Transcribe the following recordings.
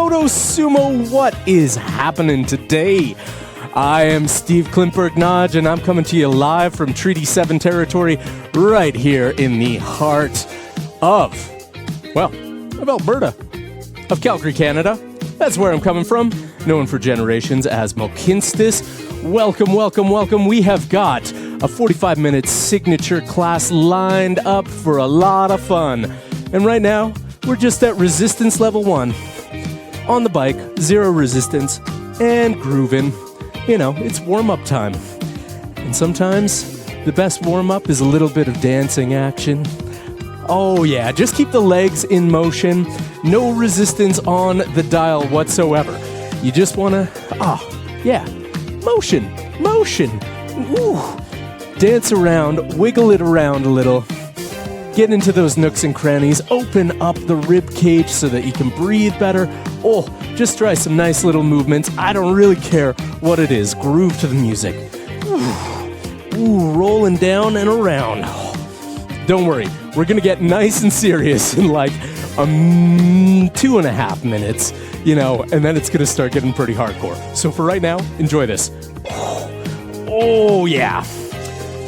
Motosumo, what is happening today? I am Steve Klimperg-Nodge, and I'm coming to you live from Treaty 7 territory right here in the heart of Alberta, of Calgary, Canada. That's where I'm coming from, known for generations as Mokinstis. Welcome, welcome, welcome. We have got a 45-minute signature class lined up for a lot of fun. And right now, we're just at resistance level 1. On the bike, 0 resistance, and grooving. You know, it's warm-up time. And sometimes, the best warm-up is a little bit of dancing action. Oh yeah, just keep the legs in motion. No resistance on the dial whatsoever. You just wanna, motion. Ooh. Dance around, wiggle it around a little. Get into those nooks and crannies. Open up the rib cage so that you can breathe better. Oh, just try some nice little movements. I don't really care what it is. Groove to the music. Ooh, rolling down and around. Don't worry, we're gonna get nice and serious in like 2.5 minutes, and then it's gonna start getting pretty hardcore. So for right now, enjoy this. Oh yeah.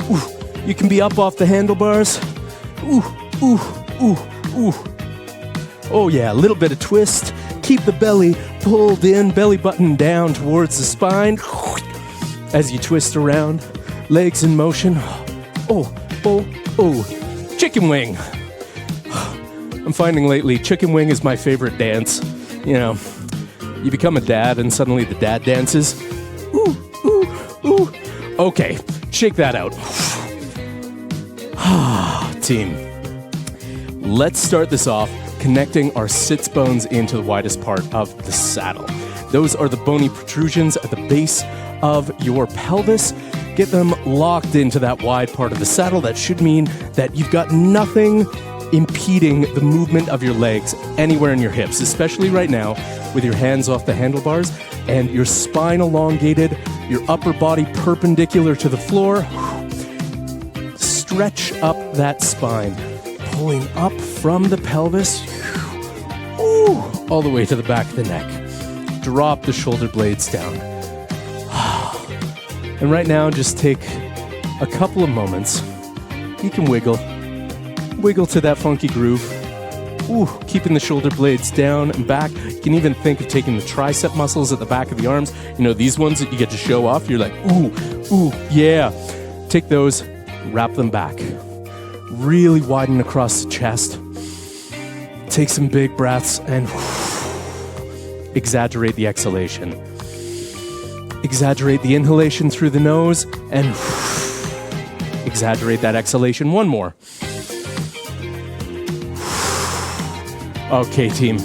Ooh, you can be up off the handlebars. Ooh. Oh yeah, a little bit of twist. Keep the belly pulled in, belly button down towards the spine. As you twist around, legs in motion. Oh. Chicken wing. I'm finding lately chicken wing is my favorite dance. You become a dad and suddenly the dad dances. Ooh. Okay, shake that out. Team, let's start this off connecting our sits bones into the widest part of the saddle. Those are the bony protrusions at the base of your pelvis. Get them locked into that wide part of the saddle. That should mean that you've got nothing impeding the movement of your legs anywhere in your hips, especially right now with your hands off the handlebars and your spine elongated, your upper body perpendicular to the floor. Stretch up that spine, pulling up from the pelvis, all the way to the back of the neck. Drop the shoulder blades down. And right now, just take a couple of moments. You can wiggle to that funky groove. Keeping the shoulder blades down and back. You can even think of taking the tricep muscles at the back of the arms. These ones that you get to show off. You're like, ooh, yeah. Take those. Wrap them back. Really widen across the chest. Take some big breaths and exaggerate the exhalation. Exaggerate the inhalation through the nose and exaggerate that exhalation one more. Okay, team.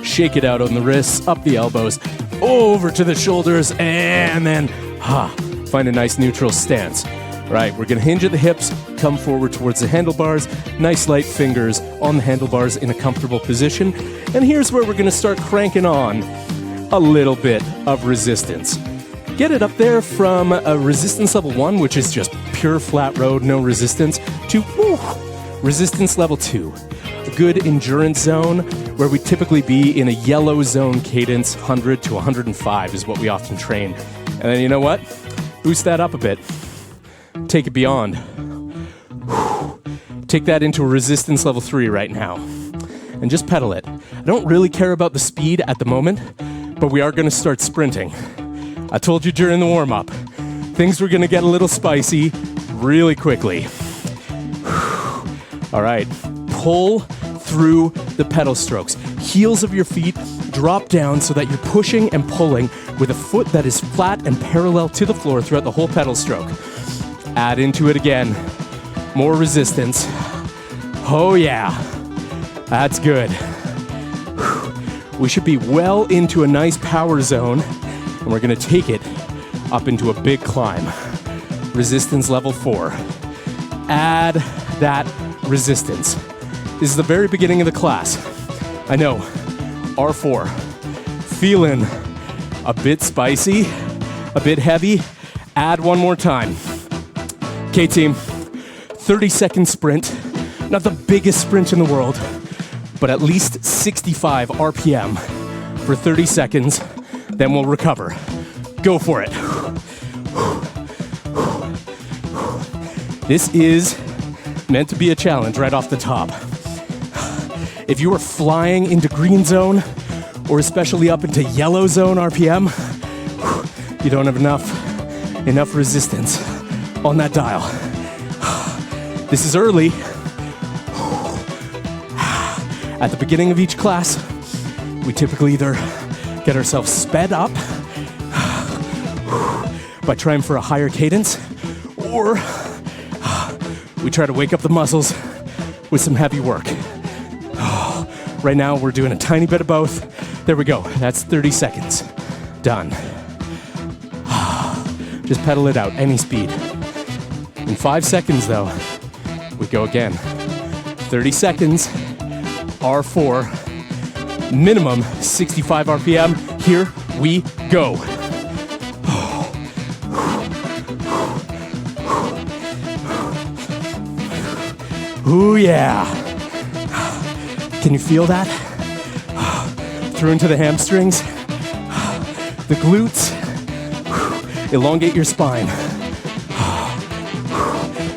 Shake it out on the wrists, up the elbows, over to the shoulders, and then find a nice neutral stance. Right, we're going to hinge at the hips, come forward towards the handlebars, nice light fingers on the handlebars in a comfortable position. And here's where we're going to start cranking on a little bit of resistance. Get it up there from a resistance level 1, which is just pure flat road, no resistance, to resistance level 2. A good endurance zone where we typically be in a yellow zone cadence, 100 to 105 is what we often train. And then you know what? Boost that up a bit. Take it beyond. Take that into a resistance level 3 right now. And just pedal it. I don't really care about the speed at the moment, but we are going to start sprinting. I told you during the warm-up, things were going to get a little spicy really quickly. All right, pull through the pedal strokes. Heels of your feet drop down so that you're pushing and pulling with a foot that is flat and parallel to the floor throughout the whole pedal stroke. Add into it again. More resistance. Oh yeah, that's good. We should be well into a nice power zone, and we're gonna take it up into a big climb. Resistance level 4. Add that resistance. This is the very beginning of the class. I know, R4. Feeling a bit spicy, a bit heavy. Add one more time. Okay, team, 30-second sprint. Not the biggest sprint in the world, but at least 65 RPM. for 30 seconds, then we'll recover. Go for it. This is meant to be a challenge right off the top. If you are flying into green zone, or especially up into yellow zone RPM, you don't have enough resistance on that dial. This is early. At the beginning of each class, we typically either get ourselves sped up by trying for a higher cadence, or we try to wake up the muscles with some heavy work. Right now, we're doing a tiny bit of both. There we go. That's 30 seconds. Done. Just pedal it out, any speed. In 5 seconds, though, we go again. 30 seconds, R4, minimum 65 RPM. Here we go. Ooh, yeah. Can you feel that? Through into the hamstrings, the glutes. Elongate your spine.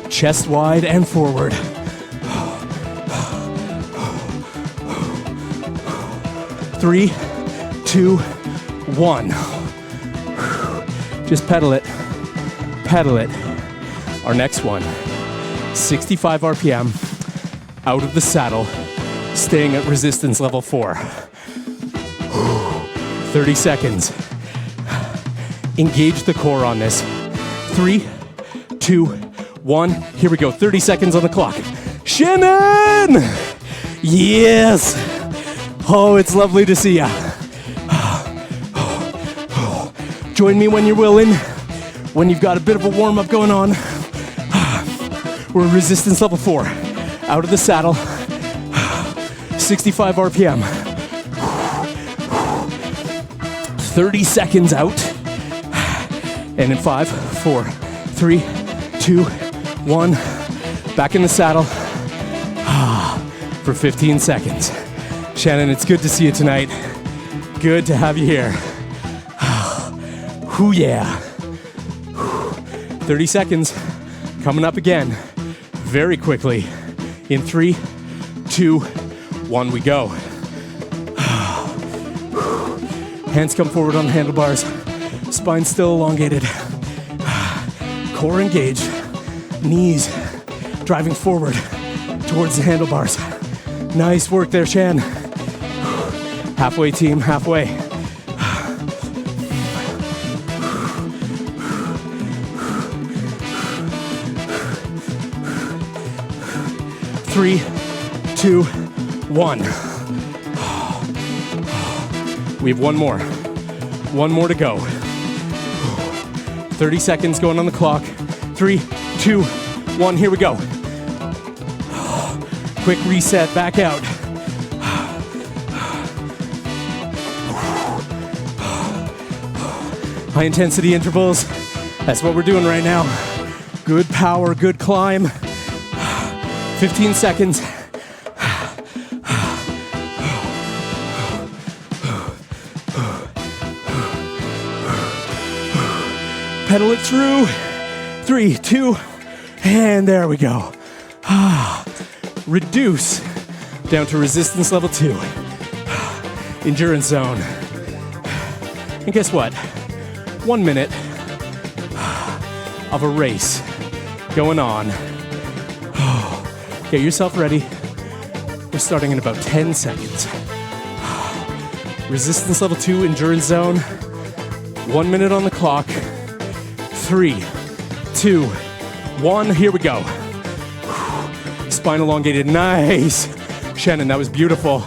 Chest wide and forward. 3, 2, 1. Just pedal it. Pedal it. Our next one, 65 RPM, out of the saddle, staying at resistance level 4. 30 seconds. Engage the core on this. 3, 2, 1. Here we go. 30 seconds on the clock. Shannon! Yes! Oh, it's lovely to see ya. Join me when you're willing, when you've got a bit of a warm-up going on. We're resistance level 4. Out of the saddle. 65 RPM. 30 seconds out. And in 5, 4, 3, 2, 1. Back in the saddle. For 15 seconds. Shannon, it's good to see you tonight. Good to have you here. Ooh, yeah. 30 seconds. Coming up again. Very quickly. In 3, 2, 1, we go. Hands come forward on the handlebars. Spine still elongated. Core engaged. Knees driving forward towards the handlebars. Nice work there, Shan. Halfway, team, halfway. 3, 2, 1. We have one more. One more to go. 30 seconds going on the clock. 3, 2, 1. Here we go. Quick reset, back out. High intensity intervals. That's what we're doing right now. Good power, good climb. 15 seconds. Pedal it through. 3, 2, and there we go. Reduce down to resistance level 2. Endurance zone. And guess what? 1 minute of a race going on. Get yourself ready. We're starting in about 10 seconds. Resistance level 2, endurance zone. 1 minute on the clock. 3, 2, 1. Here we go. Spine elongated. Nice. Shannon, that was beautiful.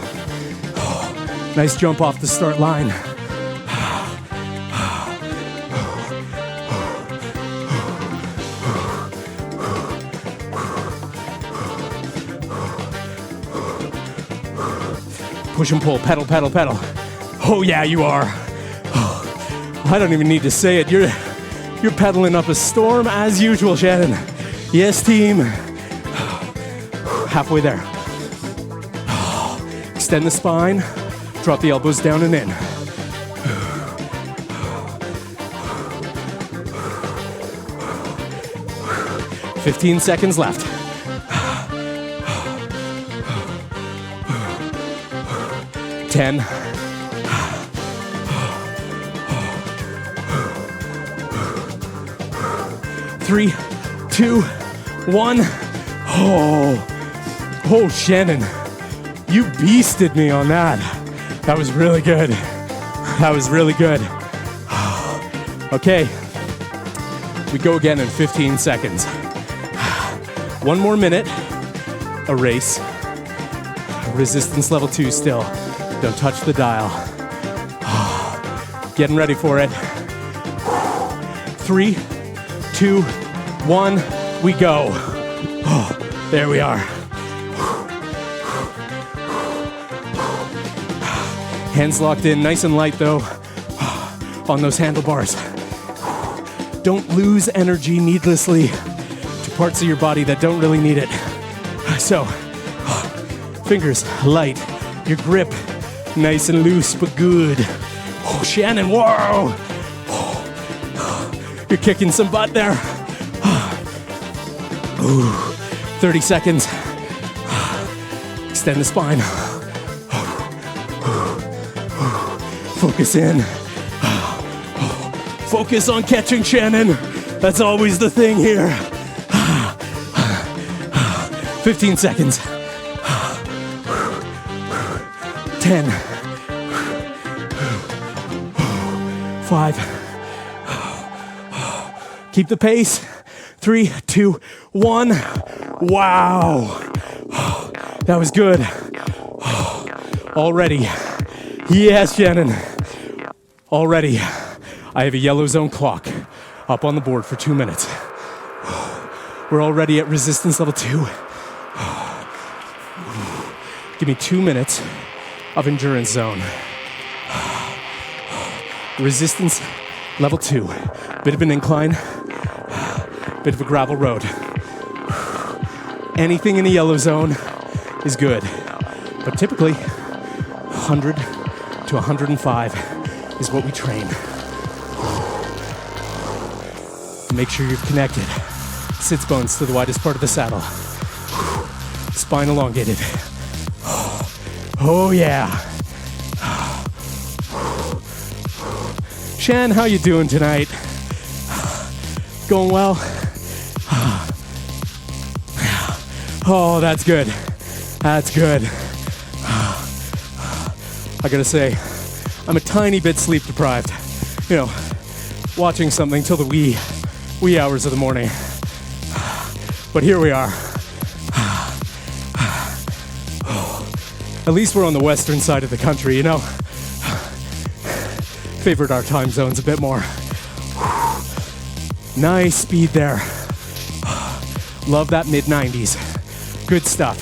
Nice jump off the start line. Push and pull, pedal, pedal, pedal. Oh yeah, you are. I don't even need to say it. You're pedaling up a storm as usual, Shannon. Yes, team. Halfway there. Extend the spine. Drop the elbows down and in. 15 seconds left. 10. 3, 2, 1. Oh, Shannon, you beasted me on that. That was really good. That was really good. Okay, we go again in 15 seconds. 1 more minute. A race. Resistance level 2 still. Don't touch the dial. Getting ready for it. 3, 2, 1, we go. There we are. Hands locked in, nice and light though, on those handlebars. Don't lose energy needlessly to parts of your body that don't really need it. So, fingers light, your grip nice and loose but good. Oh, Shannon, whoa! You're kicking some butt there. 30 seconds. Extend the spine. Focus in. Focus on catching, Shannon. That's always the thing here. 15 seconds. 10. 5. Keep the pace. 3, 2, 1. Wow. That was good. Already. Yes, Shannon. Already. I have a yellow zone clock up on the board for 2 minutes. We're already at resistance level 2. Give me 2 minutes of endurance zone. Resistance level 2. Bit of an incline, bit of a gravel road. Anything in the yellow zone is good, but typically 100 to 105 is what we train. Make sure you've connected sits bones to the widest part of the saddle. Spine elongated. Oh yeah. Shan, how you doing tonight? Going well? Oh, that's good. That's good. I gotta say, I'm a tiny bit sleep deprived. You know, watching something till the wee hours of the morning. But here we are. At least we're on the western side of the country, you know? Favored our time zones a bit more. Nice speed there. Love that mid-90s. Good stuff.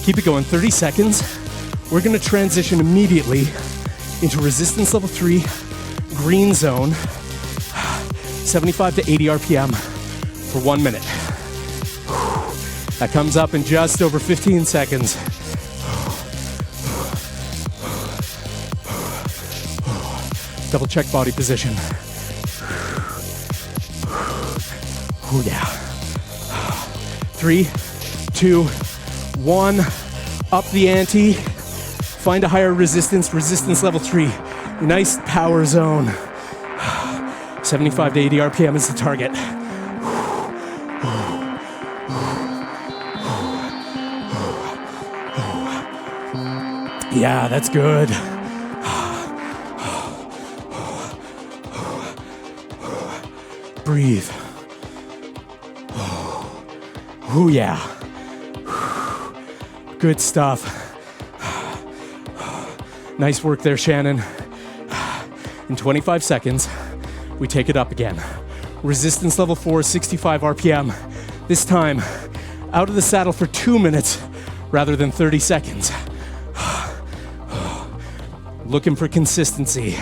Keep it going, 30 seconds. We're gonna transition immediately into resistance level 3, green zone, 75 to 80 RPM for 1 minute. That comes up in just over 15 seconds. Double check body position. Oh yeah. 3, 2, 1. Up the ante. Find a higher resistance, resistance level 3. Nice power zone. 75 to 80 RPM is the target. Yeah, that's good. Breathe. Oh yeah. Good stuff. Nice work there, Shannon. In 25 seconds, we take it up again. Resistance level 4, 65 RPM. This time, out of the saddle for 2 minutes rather than 30 seconds. Looking for consistency.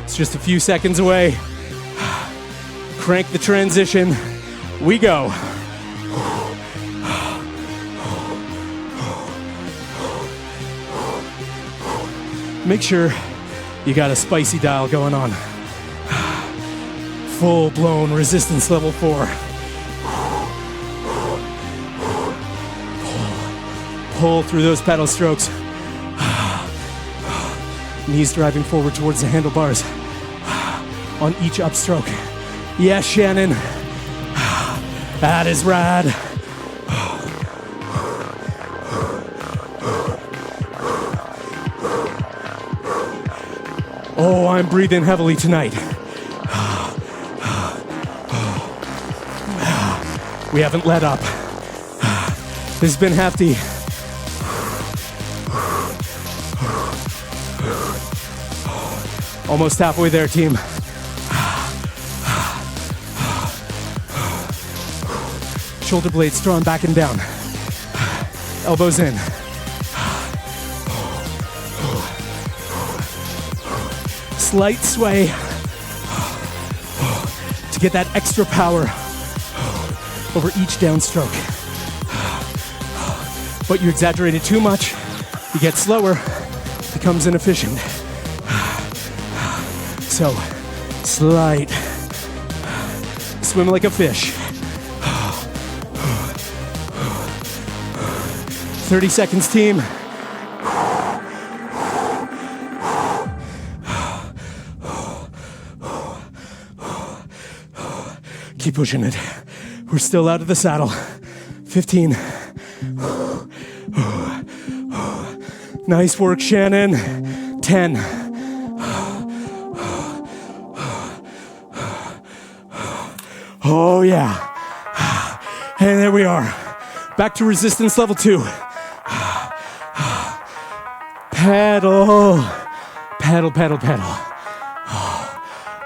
It's just a few seconds away. Crank the transition. We go. make sure you got a spicy dial going on. Full-blown resistance level 4. Pull through those pedal strokes. Knees driving forward towards the handlebars on each upstroke. Yes, Shannon. That is rad. Oh, I'm breathing heavily tonight. We haven't let up. This has been hefty. Almost halfway there, team. Shoulder blades drawn back and down. Elbows in. Slight sway to get that extra power over each downstroke. But you exaggerate it too much, you get slower, becomes inefficient. So, slight. Swim like a fish. 30 seconds, team. Keep pushing it. We're still out of the saddle. 15. Nice work, Shannon. 10. Oh, yeah. And there we are. Back to resistance level 2. Pedal. Pedal, pedal, pedal.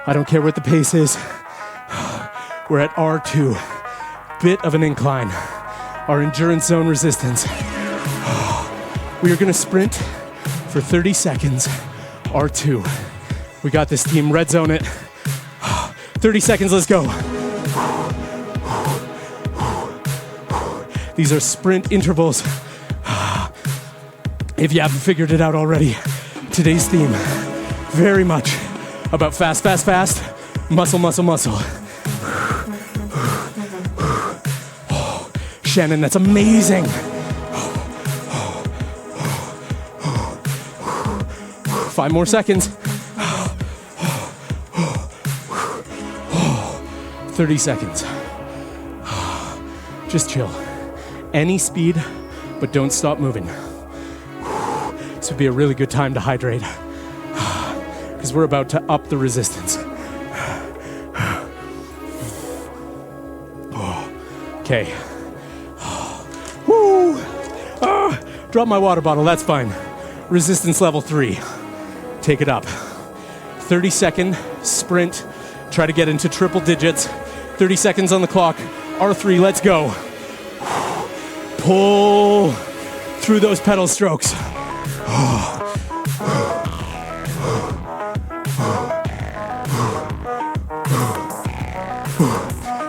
I don't care what the pace is. We're at R2. Bit of an incline. Our endurance zone resistance. We are going to sprint for 30 seconds. R2. We got this, team. Red zone it. 30 seconds, let's go. These are sprint intervals. If you haven't figured it out already, today's theme, very much about fast, fast, fast, muscle, muscle, muscle. Shannon, that's amazing. 5 more seconds. 30 seconds. Just chill. Any speed, but don't stop moving. This would be a really good time to hydrate, because we're about to up the resistance. Okay. Woo! Drop my water bottle, that's fine. Resistance level 3. Take it up. 30-second sprint. Try to get into triple digits. 30 seconds on the clock. R3, let's go. Pull through those pedal strokes.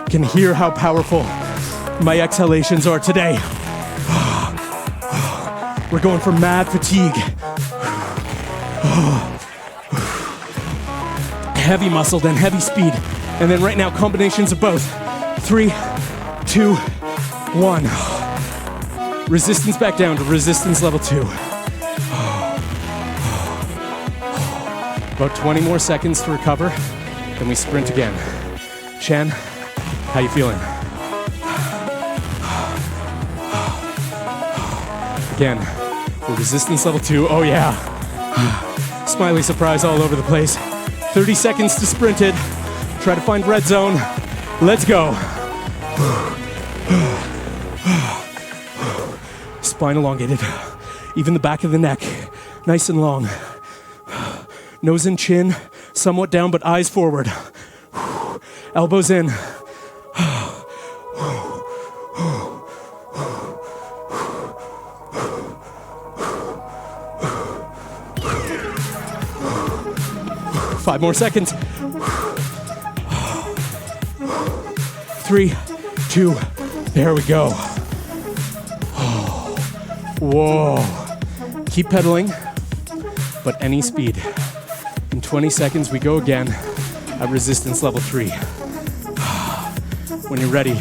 Can hear how powerful my exhalations are today. We're going for mad fatigue. Heavy muscle, then heavy speed. And then right now, combinations of both. 3, 2, 1. Resistance back down to resistance level 2. About 20 more seconds to recover, then we sprint again. Shan, how you feeling? Again, we're resistance level 2. Oh yeah. Smiley surprise all over the place. 30 seconds to sprint it. Try to find red zone. Let's go. Spine elongated. Even the back of the neck, nice and long. Nose and chin, somewhat down, but eyes forward. Elbows in. 5 more seconds. 3, 2, there we go. Whoa. Keep pedaling. but any speed. In 20 seconds, we go again at resistance level 3. When you're ready,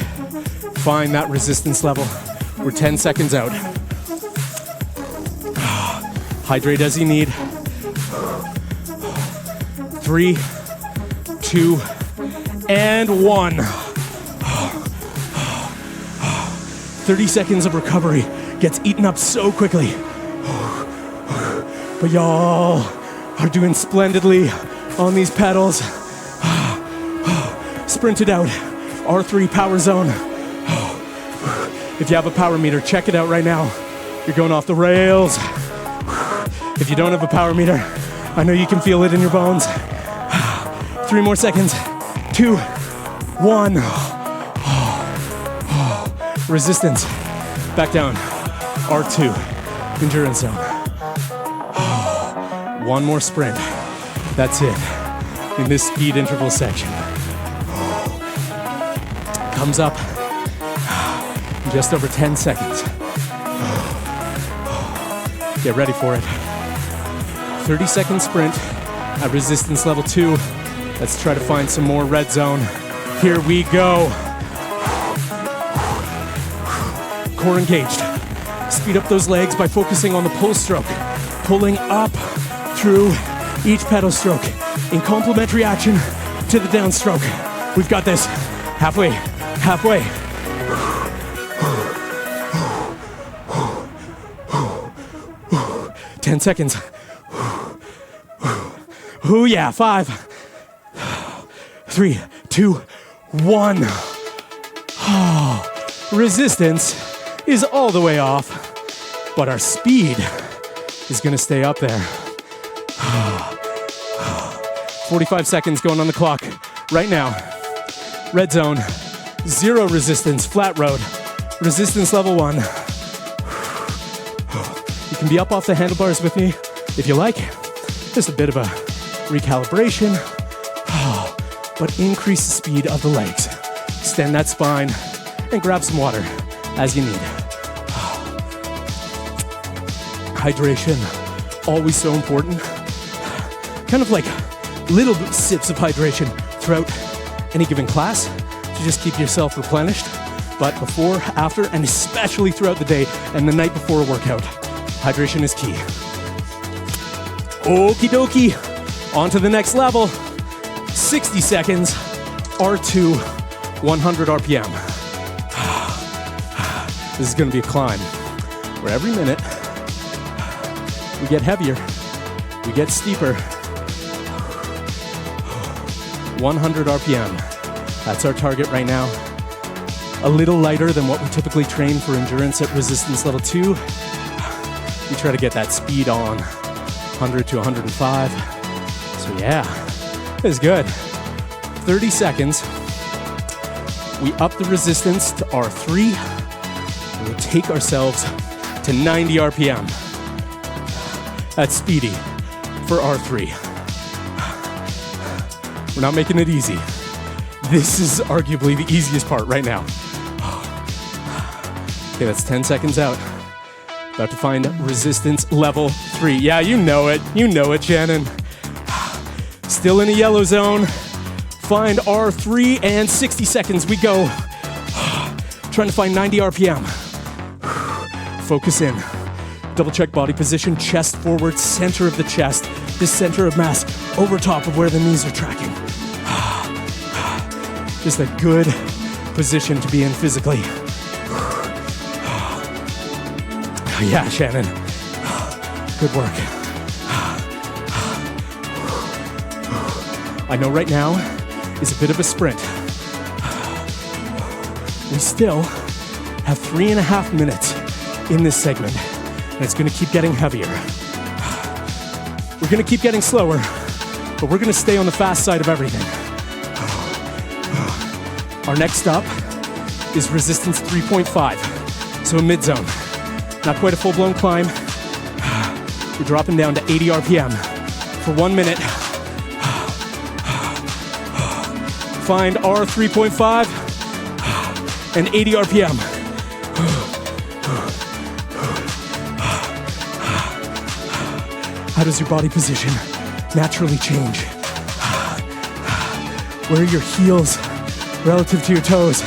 find that resistance level. We're 10 seconds out. Hydrate as you need. 3, 2, and 1. 30 seconds of recovery gets eaten up so quickly. But y'all are doing splendidly on these pedals. Sprint it out. R3 power zone. If you have a power meter, check it out right now. You're going off the rails. If you don't have a power meter, I know you can feel it in your bones. 3 more seconds. 2, 1. Resistance. Back down. R2. Endurance zone. 1 more sprint. That's it. In this speed interval section. Comes up. In just over 10 seconds. Get ready for it. 30-second sprint at resistance level 2. Let's try to find some more red zone. Here we go. Core engaged. Speed up those legs by focusing on the pull stroke. Pulling up through each pedal stroke in complementary action to the downstroke. We've got this. Halfway. 10 seconds. Ooh yeah, 5, 3, 2, 1. Resistance is all the way off, but our speed is gonna stay up there. 45 seconds going on the clock right now. Red zone, 0 resistance, flat road. Resistance level 1. You can be up off the handlebars with me if you like. Just a bit of a recalibration, but increase the speed of the legs. Extend that spine and grab some water as you need. Hydration, always so important. Kind of like little sips of hydration throughout any given class to just keep yourself replenished. But before, after, and especially throughout the day and the night before a workout, hydration is key. Okie dokie, on to the next level. 60 seconds, R2, 100 RPM. This is gonna be a climb where every minute we get heavier, we get steeper. 100 RPM, that's our target right now. A little lighter than what we typically train for endurance at resistance level 2. We try to get that speed on 100 to 105. So yeah, it's good. 30 seconds. We up the resistance to R3 and we take ourselves to 90 RPM. That's speedy for R3. We're not making it easy. This is arguably the easiest part right now. Okay, that's 10 seconds out. About to find resistance level 3. Yeah, you know it, Shannon. Still in a yellow zone. Find R3 and 60 seconds, we go. Trying to find 90 RPM. Focus in. Double check body position, chest forward, center of the chest, the center of mass, over top of where the knees are tracking. Just a good position to be in physically. Yeah, Shannon. Good work. I know right now is a bit of a sprint. We still have 3.5 minutes in this segment, and it's gonna keep getting heavier. We're gonna keep getting slower, but we're gonna stay on the fast side of everything. Our next stop is resistance 3.5, so a mid-zone. Not quite a full-blown climb. We're dropping down to 80 RPM for 1 minute. Find R3.5 and 80 RPM. How does your body position naturally change? Where are your heels relative to your toes?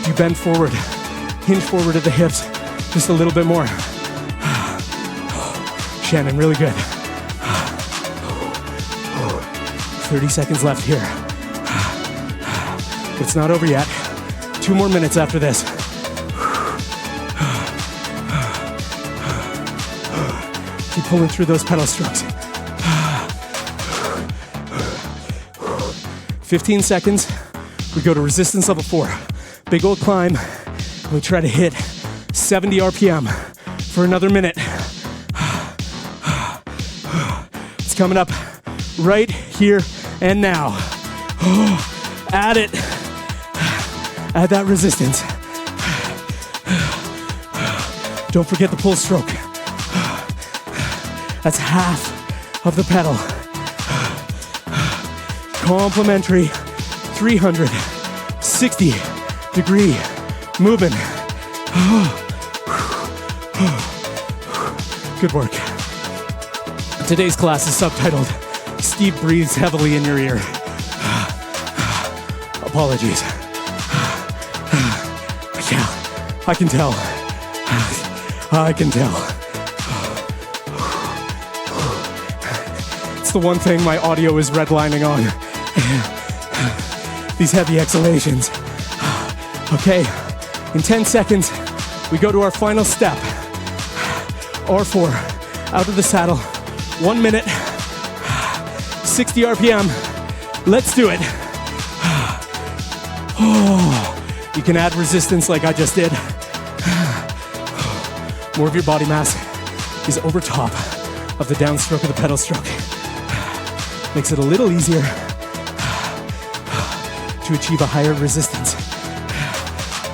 You bend forward, hinge forward at the hips, just a little bit more. Shannon, really good. 30 seconds left here. It's not over yet. 2 more minutes after this. Keep pulling through those pedal strokes. 15 seconds. We go to resistance level 4. Big old climb. We try to hit 70 RPM for another minute. It's coming up right here and now. Add it. Add that resistance. Don't forget the pull stroke. That's half of the pedal. Complementary 360-degree movement. Good work. Today's class is subtitled, Steve Breathes Heavily in Your Ear. Apologies. Yeah, I can tell. I can tell. It's the one thing my audio is redlining on. These heavy exhalations. Okay, in 10 seconds, we go to our final step. R4, out of the saddle. 1 minute, 60 RPM. Let's do it. You can add resistance like I just did. More of your body mass is over top of the downstroke of the pedal stroke. Makes it a little easier to achieve a higher resistance.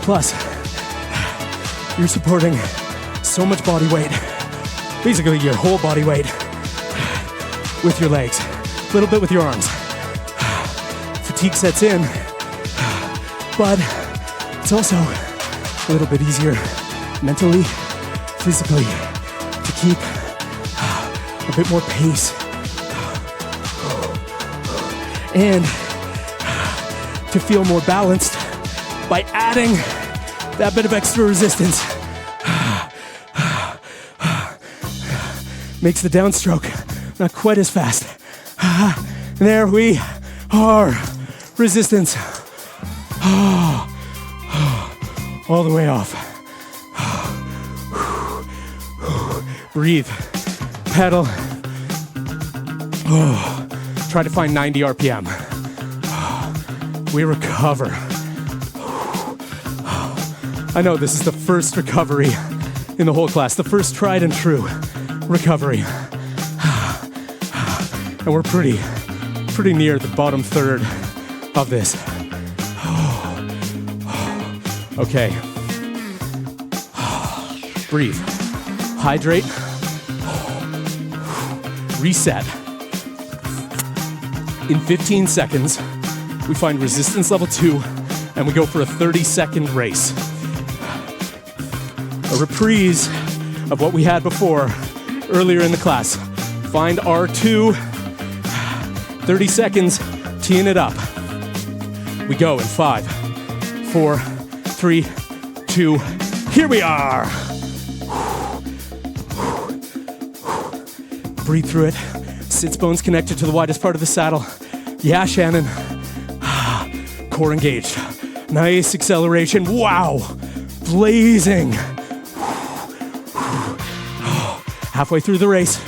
Plus, you're supporting so much body weight, basically your whole body weight, with your legs, a little bit with your arms. Fatigue sets in, but it's also a little bit easier mentally, physically, to keep a bit more pace and to feel more balanced by adding that bit of extra resistance. Makes the downstroke not quite as fast. There we are. Resistance. All the way off. Breathe. Pedal. Try to find 90 RPM. We recover. I know this is the first recovery in the whole class, the first tried and true recovery. And we're pretty near the bottom third of this. Okay. Breathe. Hydrate. Reset. In 15 seconds, we find resistance level 2, and we go for a 30-second race. A reprise of what we had before, earlier in the class. Find R2, 30 seconds, teeing it up. We go in 5, 4, 3, 2, here we are. Breathe through it. Sits bones connected to the widest part of the saddle. Yeah, Shannon. Core engaged. Nice acceleration. Wow. Blazing. Halfway through the race.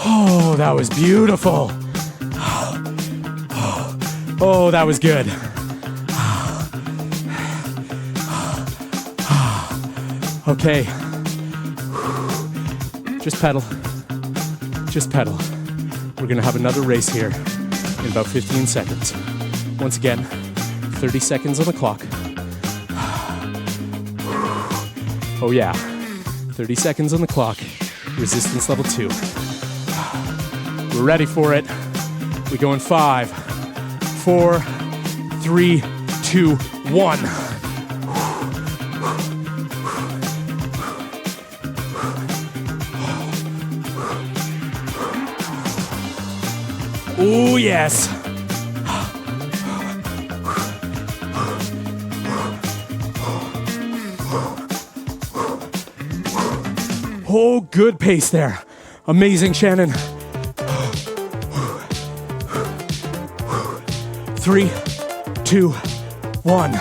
Oh, that was beautiful. Oh, that was good. Okay. Just pedal. Just pedal. We're gonna have another race here in about 15 seconds. Once again, 30 seconds on the clock. Oh yeah. 30 seconds on the clock. Resistance level 2. We're ready for it. We go in 5, 4, 3, 2, 1. Oh yes. Oh, good pace there. Amazing, Shannon. 3, 2, 1.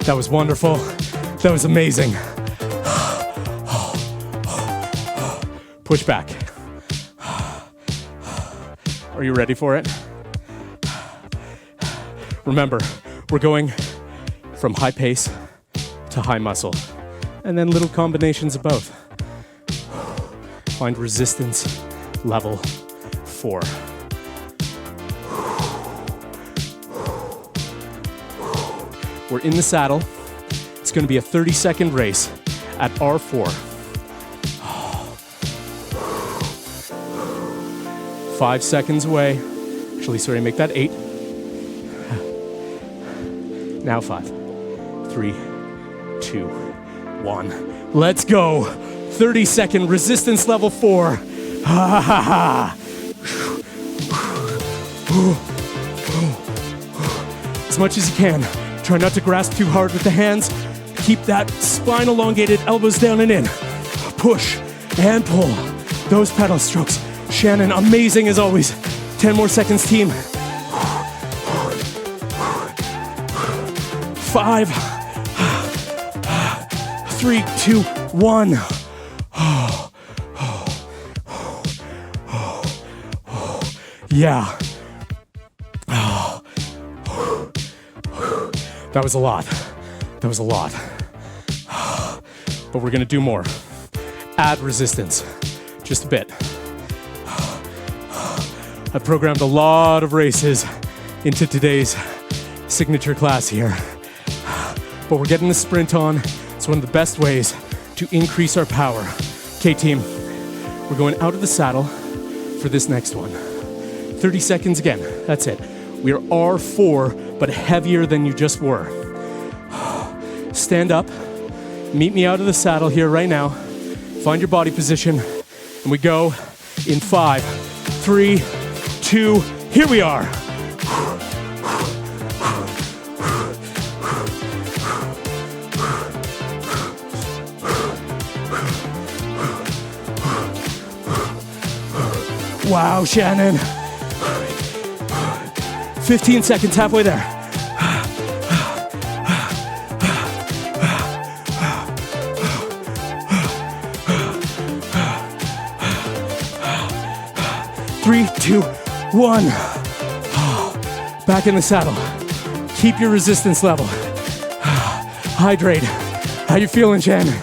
That was wonderful. That was amazing. Push back. Are you ready for it? Remember, we're going from high pace to high muscle, and then little combinations of both. Find resistance level 4. We're in the saddle. It's going to be a 30-second race at R4. 5 seconds away. Actually, sorry, make that 8. Now 5, 3, 2, 1. Let's go. 30-second resistance level 4. Ha ha ha. As much as you can. Try not to grasp too hard with the hands. Keep that spine elongated, elbows down and in. Push and pull. Those pedal strokes. Shannon, amazing as always. 10 more seconds, team. 5, 3, 2, 1. Yeah. That was a lot. That was a lot. But we're gonna do more. Add resistance. Just a bit. I programmed a lot of races into today's signature class here. But we're getting the sprint on. It's one of the best ways to increase our power. Okay, team, we're going out of the saddle for this next one. 30 seconds again, that's it. We're R4, but heavier than you just were. Stand up, meet me out of the saddle here right now. Find your body position, and we go in 5, 3, 2, here we are. Wow, Shannon. 15 seconds, halfway there. 3, 2, 1. Back in the saddle. Keep your resistance level. Hydrate. How you feeling, Shannon?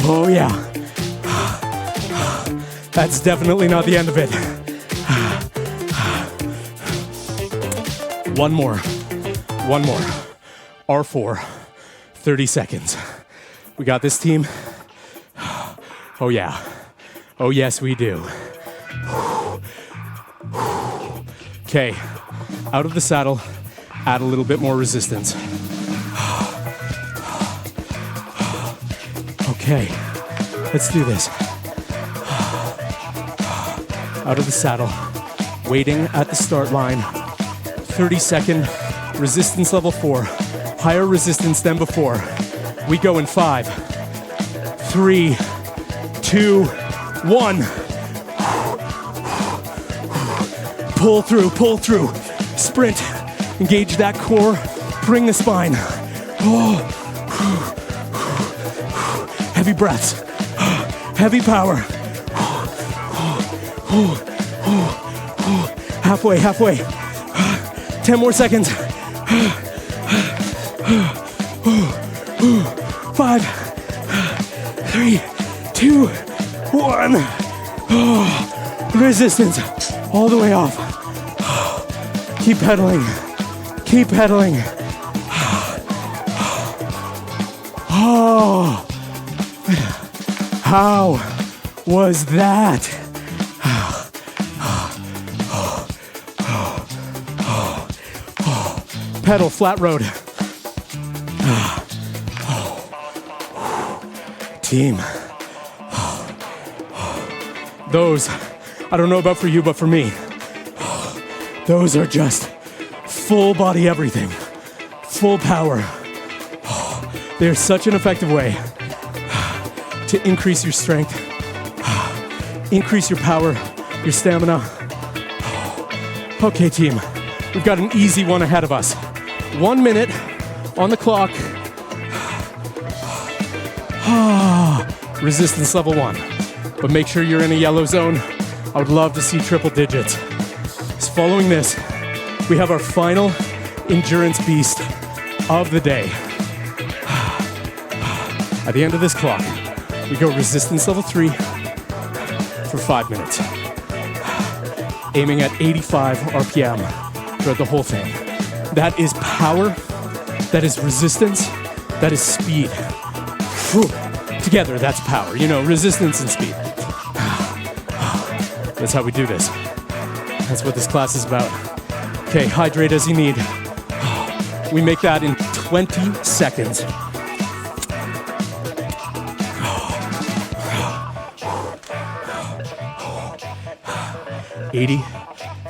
Oh yeah. That's definitely not the end of it. One more. R4, 30 seconds. We got this, team? Oh yeah. Oh yes, we do. Okay, out of the saddle, add a little bit more resistance. Okay, let's do this. Out of the saddle, waiting at the start line. 30-second resistance level 4. Higher resistance than before. We go in 5, 3, 2, 1. Pull through. Sprint. Engage that core. Bring the spine. Oh. Heavy breaths. Heavy power. Halfway. 10 more seconds. 5, 3, 2, 1. Resistance all the way off. Keep pedaling. Keep pedaling. Oh, how was that? Pedal, flat road. Team. Those, I don't know about for you, but for me, those are just full body everything. Full power. They're such an effective way to increase your strength, increase your power, your stamina. Okay, team, we've got an easy one ahead of us. 1 minute on the clock. Resistance level 1. But make sure you're in a yellow zone. I would love to see triple digits. So following this, we have our final endurance beast of the day. At the end of this clock, we go resistance level 3 for 5 minutes. Aiming at 85 RPM throughout the whole thing. That is power, that is resistance, that is speed. Whew. Together, that's power. You know, resistance and speed. That's how we do this. That's what this class is about. Okay, hydrate as you need. We make that in 20 seconds. 80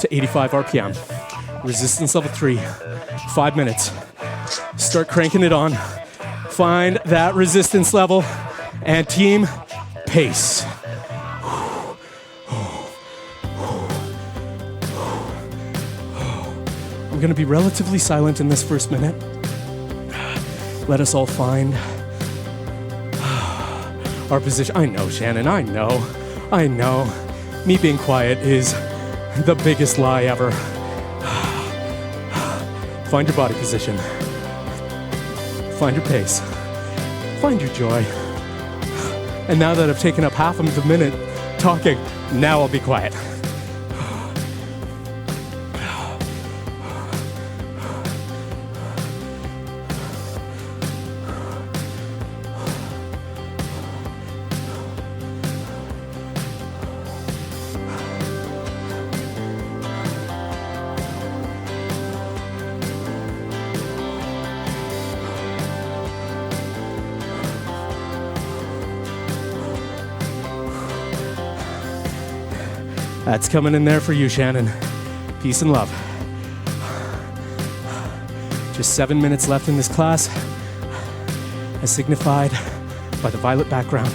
to 85 RPM. Resistance level 3, 5 minutes. Start cranking it on. Find that resistance level and team pace. I'm gonna be relatively silent in this first minute. Let us all find our position. I know, Shannon, I know. Me being quiet is the biggest lie ever. Find your body position. Find your pace. Find your joy. And now that I've taken up half of the minute talking, now I'll be quiet. That's coming in there for you, Shannon. Peace and love. Just 7 minutes left in this class, as signified by the violet background.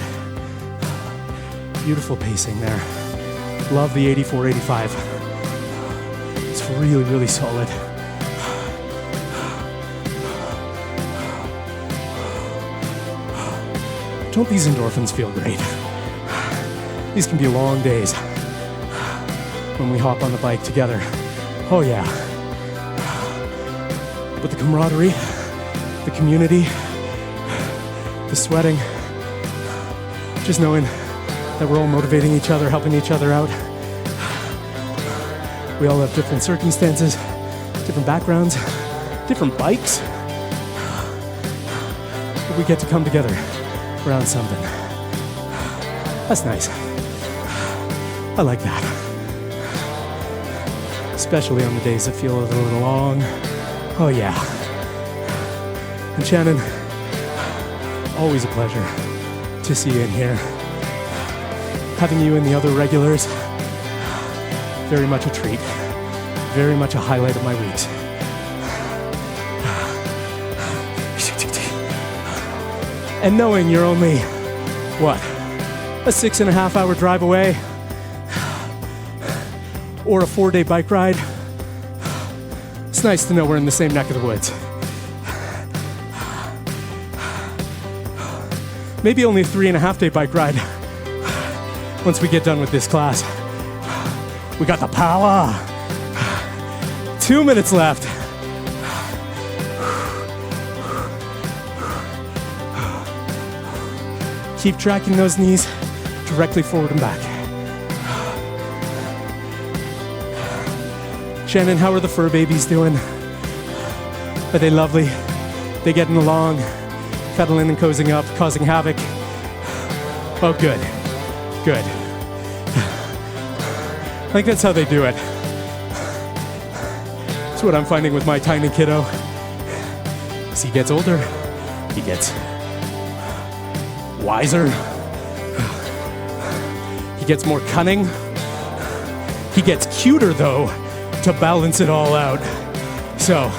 Beautiful pacing there. Love the 84-85. It's really, really solid. Don't these endorphins feel great? These can be long days when we hop on the bike together. Oh yeah. But the camaraderie, the community, the sweating, just knowing that we're all motivating each other, helping each other out. We all have different circumstances, different backgrounds, different bikes. But we get to come together around something. That's nice. I like that. Especially on the days that feel a little long. Oh yeah. And Shannon, always a pleasure to see you in here. Having you and the other regulars, very much a treat. Very much a highlight of my weeks. And knowing you're only, what, a 6.5 hour drive away, or a 4-day bike ride, it's nice to know we're in the same neck of the woods. Maybe only a 3.5-day bike ride once we get done with this class. We got the power. 2 minutes left. Keep tracking those knees directly forward and back. Shannon, how are the fur babies doing? Are they lovely? They getting along, cuddling and cozying up, causing havoc? Oh, good. Good. I think that's how they do it. That's what I'm finding with my tiny kiddo. As he gets older, he gets wiser. He gets more cunning. He gets cuter, though, to balance it all out. So,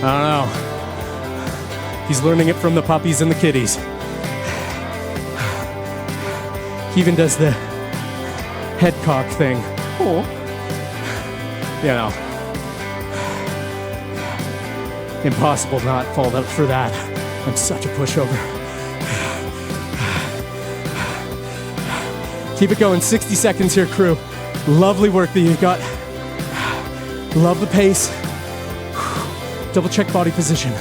I don't know. He's learning it from the puppies and the kitties. He even does the head cock thing. Oh. You know. Impossible not fall out for that. I'm such a pushover. Keep it going, 60 seconds here, crew. Lovely work that you got. Love the pace. Double check body position.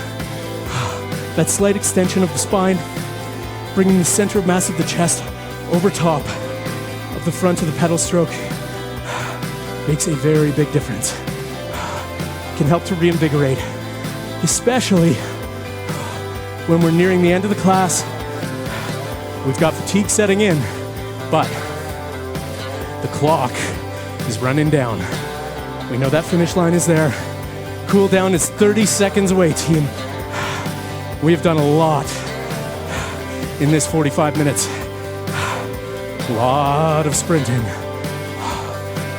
That slight extension of the spine, bringing the center of mass of the chest over top of the front of the pedal stroke, makes a very big difference. Can help to reinvigorate, especially when we're nearing the end of the class. We've got fatigue setting in, but the clock is running down. We know that finish line is there. Cool down is 30 seconds away, team. We have done a lot in this 45 minutes. A lot of sprinting,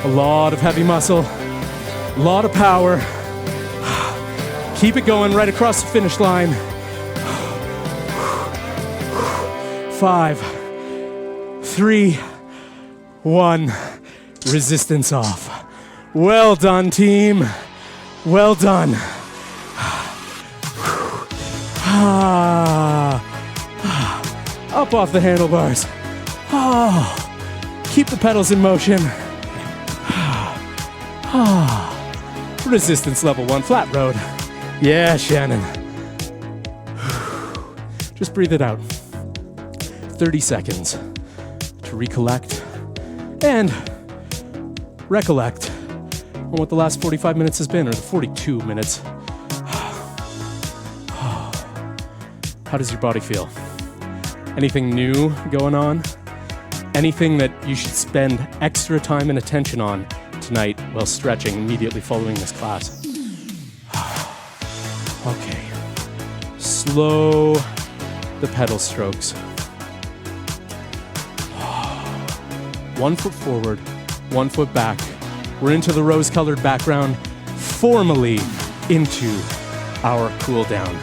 a lot of heavy muscle, a lot of power. Keep it going right across the finish line. 5, 3, 1, resistance off. Well done, team. Well done. Up off the handlebars. Keep the pedals in motion. Resistance level 1, flat road. Yeah, Shannon. Just breathe it out. 30 seconds to recollect and recollect on what the last 45 minutes has been, or the 42 minutes. How does your body feel? Anything new going on? Anything that you should spend extra time and attention on tonight while stretching immediately following this class? Okay. Slow the pedal strokes. 1 foot forward, 1 foot back. We're into the rose-colored background, formally into our cool down.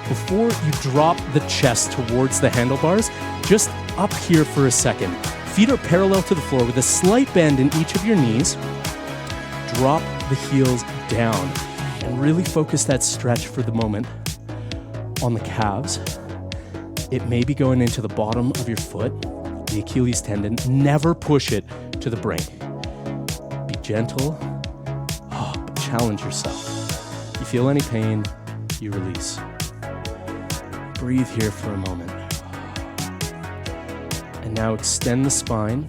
Before you drop the chest towards the handlebars, just up here for a second. Feet are parallel to the floor with a slight bend in each of your knees. Drop the heels down and really focus that stretch for the moment on the calves. It may be going into the bottom of your foot, the Achilles tendon. Never push it to the brink. Be gentle, but challenge yourself. You feel any pain, you release. Breathe here for a moment. And now extend the spine.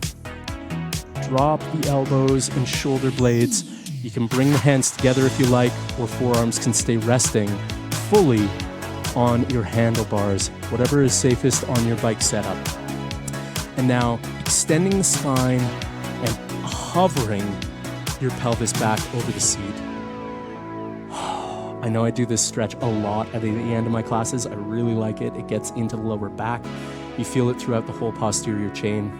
Drop the elbows and shoulder blades. You can bring the hands together if you like, or forearms can stay resting fully on your handlebars, whatever is safest on your bike setup. And now extending the spine and hovering your pelvis back over the seat. I know I do this stretch a lot at the end of my classes. I really like it. It gets into the lower back. You feel it throughout the whole posterior chain.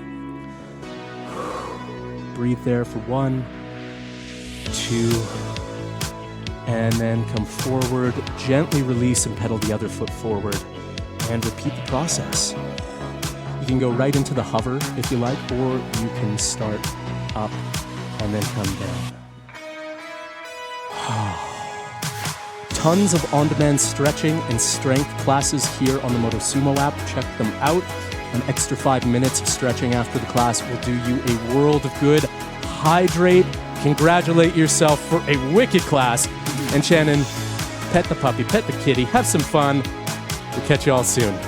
Breathe there for 1, 2, and then come forward, gently release and pedal the other foot forward, and repeat the process. You can go right into the hover if you like, or you can start up and then come down. Tons of on-demand stretching and strength classes here on the Motosumo app. Check them out. An extra 5 minutes of stretching after the class will do you a world of good. Hydrate, congratulate yourself for a wicked class. And Shannon, pet the puppy, pet the kitty, have some fun. We'll catch you all soon.